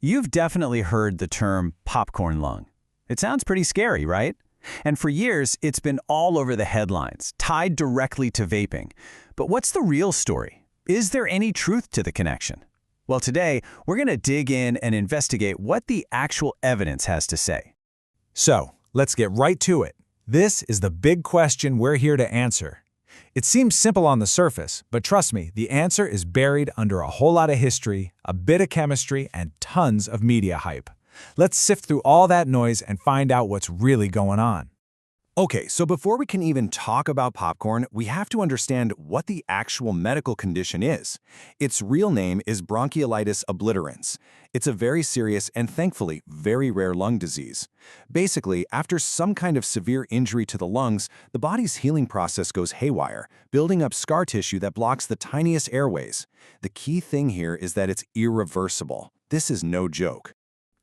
You've definitely heard the term popcorn lung. It sounds pretty scary, right? And for years, it's been all over the headlines, tied directly to vaping. But what's the real story? Is there any truth to the connection? Well, today, we're going to dig in and investigate what the actual evidence has to say. So, let's get right to it. This is the big question we're here to answer. It seems simple on the surface, but trust me, the answer is buried under a whole lot of history, a bit of chemistry, and tons of media hype. Let's sift through all that noise and find out what's really going on. Okay, so before we can even talk about popcorn, we have to understand what the actual medical condition is. Its real name is bronchiolitis obliterans. It's a very serious and thankfully very rare lung disease. Basically, after some kind of severe injury to the lungs, the body's healing process goes haywire, building up scar tissue that blocks the tiniest airways. The key thing here is that it's irreversible. This is no joke.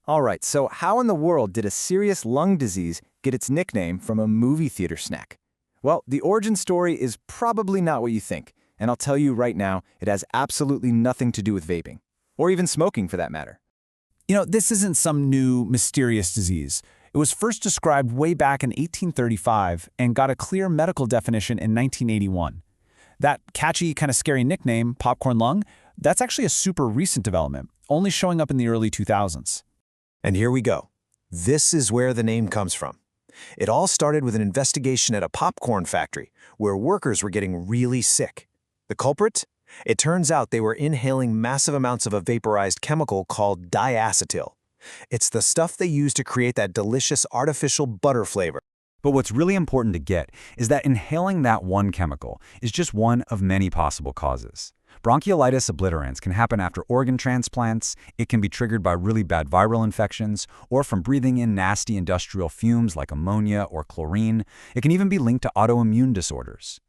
All right, so how in the world did a serious lung disease get its nickname from a movie theater snack? Well, the origin story is probably not what you think, and I'll tell you right now, it has absolutely nothing to do with vaping, or even smoking for that matter. This isn't some new, mysterious disease. It was first described way back in 1835 and got a clear medical definition in 1981. That catchy, kind of scary nickname, popcorn lung, that's actually a super recent development, only showing up in the early 2000s. And here we go. This is where the name comes from. It all started with an investigation at a popcorn factory where workers were getting really sick. The culprit? It turns out they were inhaling massive amounts of a vaporized chemical called diacetyl. It's the stuff they use to create that delicious artificial butter flavor. But what's really important to get is that inhaling that one chemical is just one of many possible causes. Bronchiolitis obliterans can happen after organ transplants, it can be triggered by really bad viral infections, or from breathing in nasty industrial fumes like ammonia or chlorine. It can even be linked to autoimmune disorders.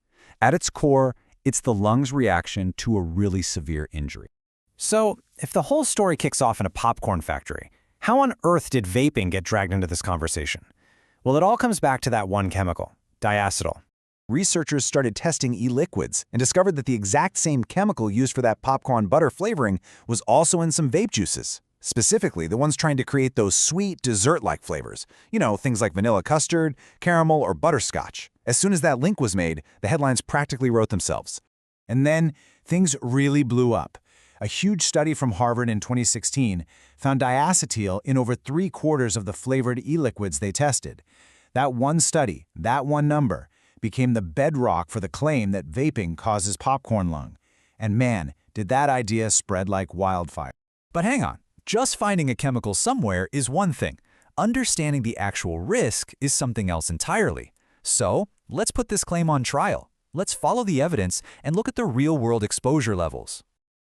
At its core, it's the lung's reaction to a really severe injury. So, if the whole story kicks off in a popcorn factory, how on earth did vaping get dragged into this conversation? Well, it all comes back to that one chemical, diacetyl. Researchers started testing e-liquids and discovered that the exact same chemical used for that popcorn butter flavoring was also in some vape juices. Specifically, the ones trying to create those sweet, dessert-like flavors. Things like vanilla custard, caramel, or butterscotch. As soon as that link was made, the headlines practically wrote themselves. And then, things really blew up. A huge study from Harvard in 2016 found diacetyl in over 3/4 of the flavored e-liquids they tested. That one study, that one number, became the bedrock for the claim that vaping causes popcorn lung. And man, did that idea spread like wildfire. But hang on, just finding a chemical somewhere is one thing. Understanding the actual risk is something else entirely. So, let's put this claim on trial. Let's follow the evidence and look at the real-world exposure levels.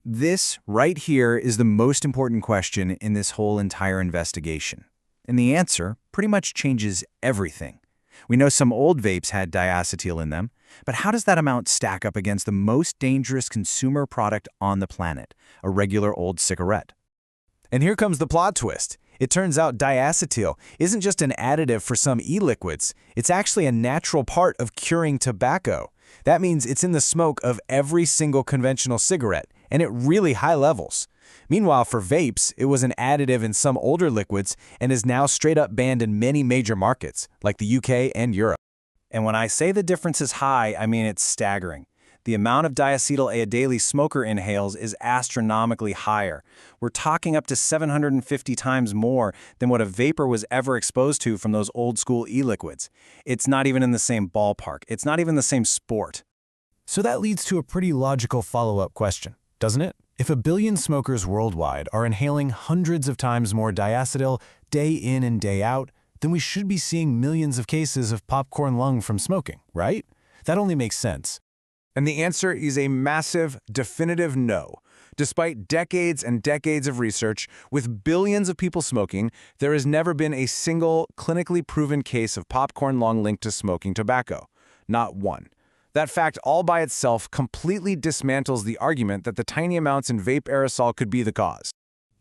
This right here is the most important question in this whole entire investigation. And the answer pretty much changes everything. We know some old vapes had diacetyl in them, but how does that amount stack up against the most dangerous consumer product on the planet, a regular old cigarette? And here comes the plot twist. It turns out diacetyl isn't just an additive for some e-liquids. It's actually a natural part of curing tobacco. That means it's in the smoke of every single conventional cigarette, and at really high levels. Meanwhile, for vapes, it was an additive in some older liquids and is now straight up banned in many major markets, like the UK and Europe. And when I say the difference is high, I mean it's staggering. The amount of diacetyl a daily smoker inhales is astronomically higher. We're talking up to 750 times more than what a vapor was ever exposed to from those old school e-liquids. It's not even in the same ballpark. It's not even the same sport. So that leads to a pretty logical follow-up question, doesn't it? If a billion smokers worldwide are inhaling hundreds of times more diacetyl day in and day out, then we should be seeing millions of cases of popcorn lung from smoking, right? That only makes sense. And the answer is a massive, definitive no. Despite decades and decades of research, with billions of people smoking, there has never been a single clinically proven case of popcorn lung linked to smoking tobacco. Not one. That fact all by itself completely dismantles the argument that the tiny amounts in vape aerosol could be the cause.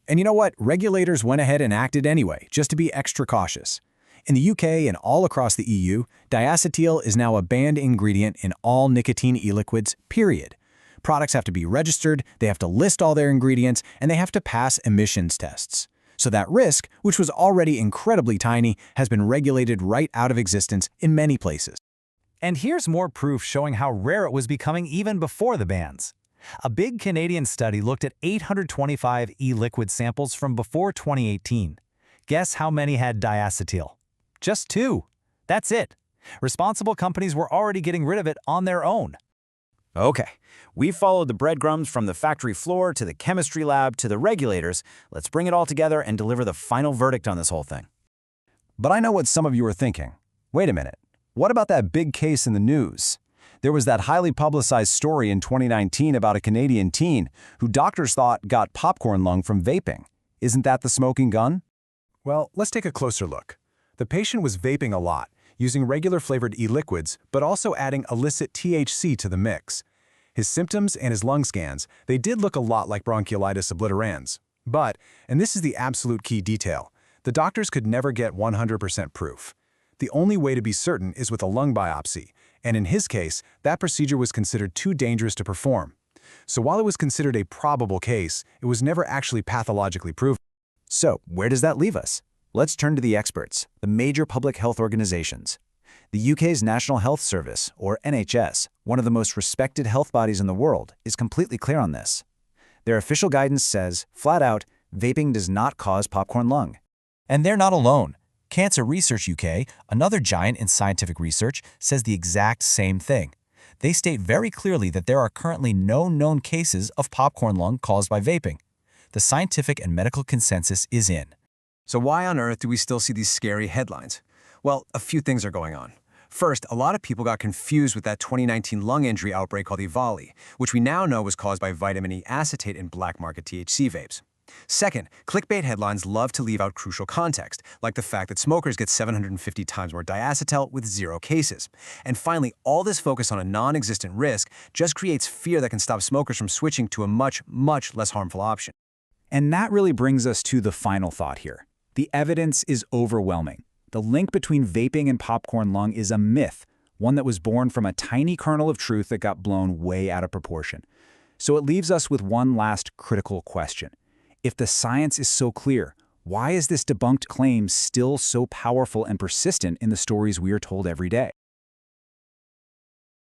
And you know what? Regulators went ahead and acted anyway, just to be extra cautious. In the UK and all across the EU, diacetyl is now a banned ingredient in all nicotine e-liquids, period. Products have to be registered, they have to list all their ingredients, and they have to pass emissions tests. So that risk, which was already incredibly tiny, has been regulated right out of existence in many places. And here's more proof showing how rare it was becoming even before the bans. A big Canadian study looked at 825 e-liquid samples from before 2018. Guess how many had diacetyl? Just 2. That's it. Responsible companies were already getting rid of it on their own. Okay, we've followed the breadcrumbs from the factory floor to the chemistry lab to the regulators. Let's bring it all together and deliver the final verdict on this whole thing. But I know what some of you are thinking. Wait a minute. What about that big case in the news? There was that highly publicized story in 2019 about a Canadian teen who doctors thought got popcorn lung from vaping. Isn't that the smoking gun? Well, let's take a closer look. The patient was vaping a lot, using regular flavored e-liquids, but also adding illicit THC to the mix. His symptoms and his lung scans, they did look a lot like bronchiolitis obliterans. But, and this is the absolute key detail, the doctors could never get 100% proof. The only way to be certain is with a lung biopsy, and in his case, that procedure was considered too dangerous to perform. So while it was considered a probable case, it was never actually pathologically proven. So, where does that leave us? Let's turn to the experts, the major public health organizations. The UK's National Health Service, or NHS, one of the most respected health bodies in the world, is completely clear on this. Their official guidance says, flat out, vaping does not cause popcorn lung. And they're not alone. Cancer Research UK, another giant in scientific research, says the exact same thing. They state very clearly that there are currently no known cases of popcorn lung caused by vaping. The scientific and medical consensus is in. So why on earth do we still see these scary headlines? Well, a few things are going on. First, a lot of people got confused with that 2019 lung injury outbreak called EVALI, which we now know was caused by vitamin E acetate in black market THC vapes. Second, clickbait headlines love to leave out crucial context, like the fact that smokers get 750 times more diacetyl with 0 cases. And finally, all this focus on a non-existent risk just creates fear that can stop smokers from switching to a much, much less harmful option. And that really brings us to the final thought here. The evidence is overwhelming. The link between vaping and popcorn lung is a myth, one that was born from a tiny kernel of truth that got blown way out of proportion. So it leaves us with one last critical question. If the science is so clear, why is this debunked claim still so powerful and persistent in the stories we are told every day?